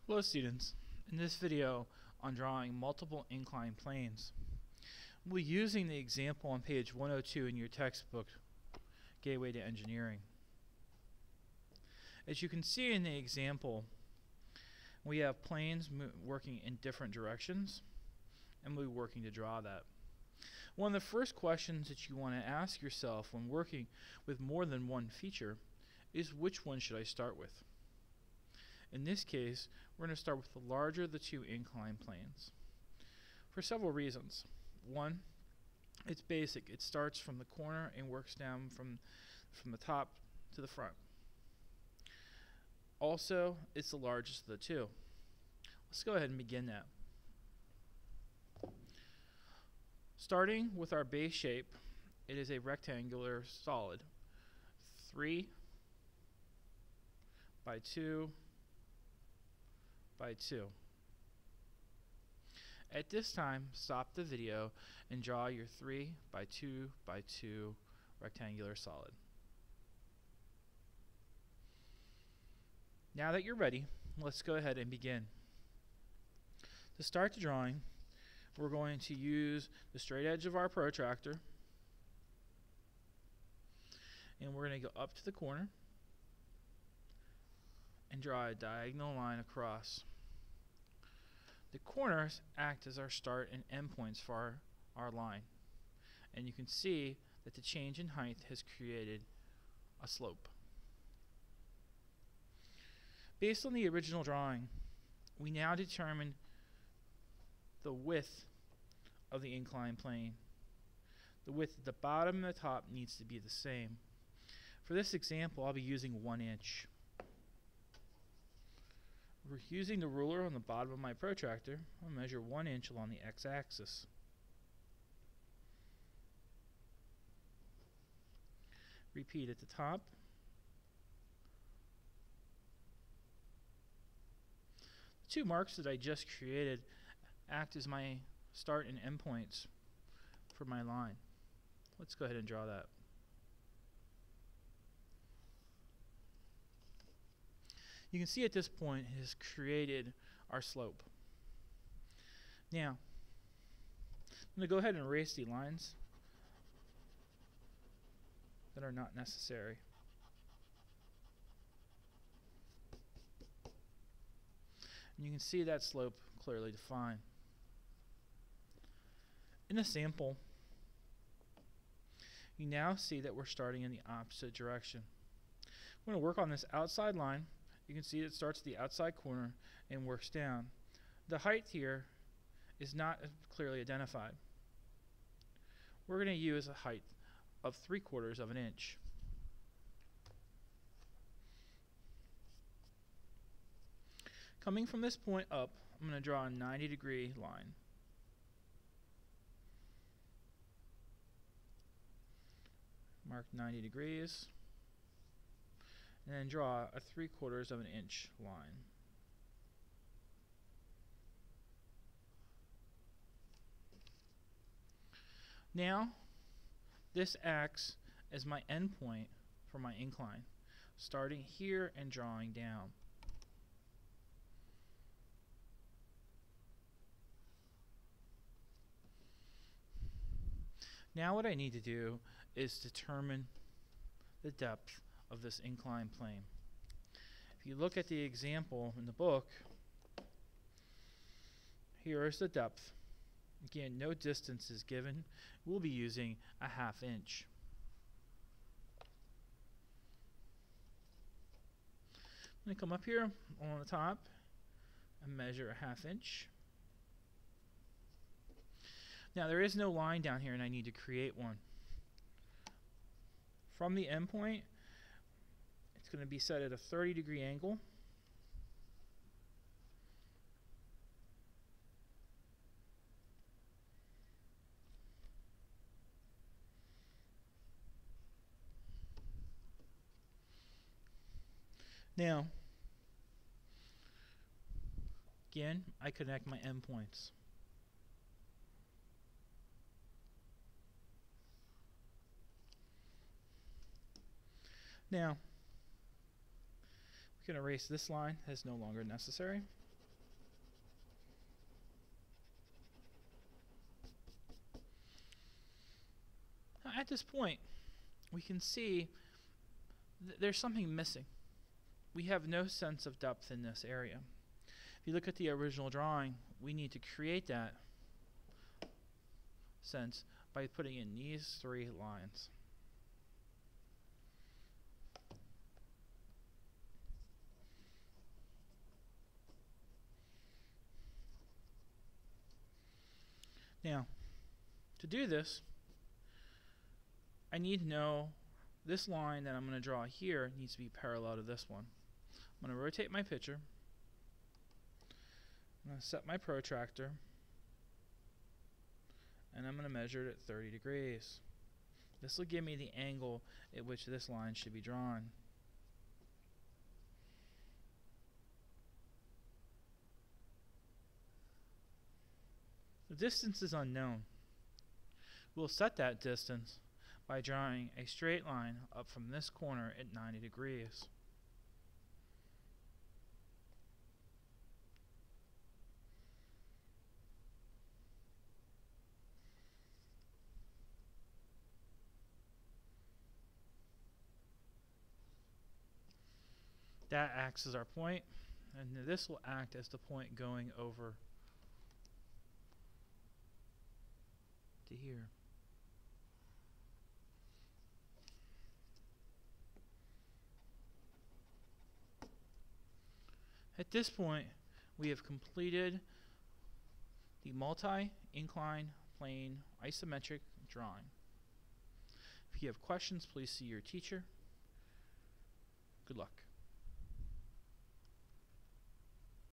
Hello students, in this video on drawing multiple inclined planes, we'll be using the example on page 102 in your textbook, Gateway to Engineering. As you can see in the example, we have planes working in different directions, and we'll be working to draw that. One of the first questions that you want to ask yourself when working with more than one feature is, which one should I start with? In this case, we're going to start with the larger of the two inclined planes for several reasons. One, it's basic. It starts from the corner and works down from the top to the front. Also, it's the largest of the two. Let's go ahead and begin that. Starting with our base shape, it is a rectangular solid, 3 by 2 by 2. At this time, stop the video and draw your 3 by 2 by 2 rectangular solid. Now that you're ready, let's go ahead and begin. To start the drawing, we're going to use the straight edge of our protractor, and we're going to go up to the corner and draw a diagonal line across. The corners act as our start and end points for our line, and you can see that the change in height has created a slope. Based on the original drawing, we now determine the width of the inclined plane. The width at the bottom and the top needs to be the same. For this example, I'll be using 1 inch. We're using the ruler on the bottom of my protractor. I'll measure 1 inch along the x-axis. Repeat at the top. The two marks that I just created act as my start and end points for my line. Let's go ahead and draw that. You can see at this point it has created our slope. Now, I'm going to go ahead and erase the lines that are not necessary. And you can see that slope clearly defined. In the sample, you now see that we're starting in the opposite direction. We're going to work on this outside line. You can see it starts at the outside corner and works down. The height here is not clearly identified. We're going to use a height of 3/4 of an inch. Coming from this point up, I'm going to draw a 90-degree line. Mark 90 degrees. And then draw a 3/4 of an inch line. Now, this acts as my end point for my incline, starting here and drawing down. Now what I need to do is determine the depth of this inclined plane. If you look at the example in the book, here is the depth. Again, no distance is given. We'll be using a 1/2 inch. I'm going to come up here on the top and measure a 1/2 inch. Now there is no line down here and I need to create one. From the end point, it's going to be set at a 30-degree angle. Now, again, I connect my endpoints. Now, we can erase this line as no longer necessary. at this point, we can see there's something missing. We have no sense of depth in this area. If you look at the original drawing, we need to create that sense by putting in these 3 lines. Now, to do this, I need to know this line that I'm going to draw here needs to be parallel to this one. I'm going to rotate my picture. I'm going to set my protractor, and I'm going to measure it at 30 degrees. This will give me the angle at which this line should be drawn. The distance is unknown. We'll set that distance by drawing a straight line up from this corner at 90 degrees. That acts as our point, and this will act as the point going over to here. At this point, we have completed the multi-incline plane isometric drawing. If you have questions, please see your teacher. Good luck.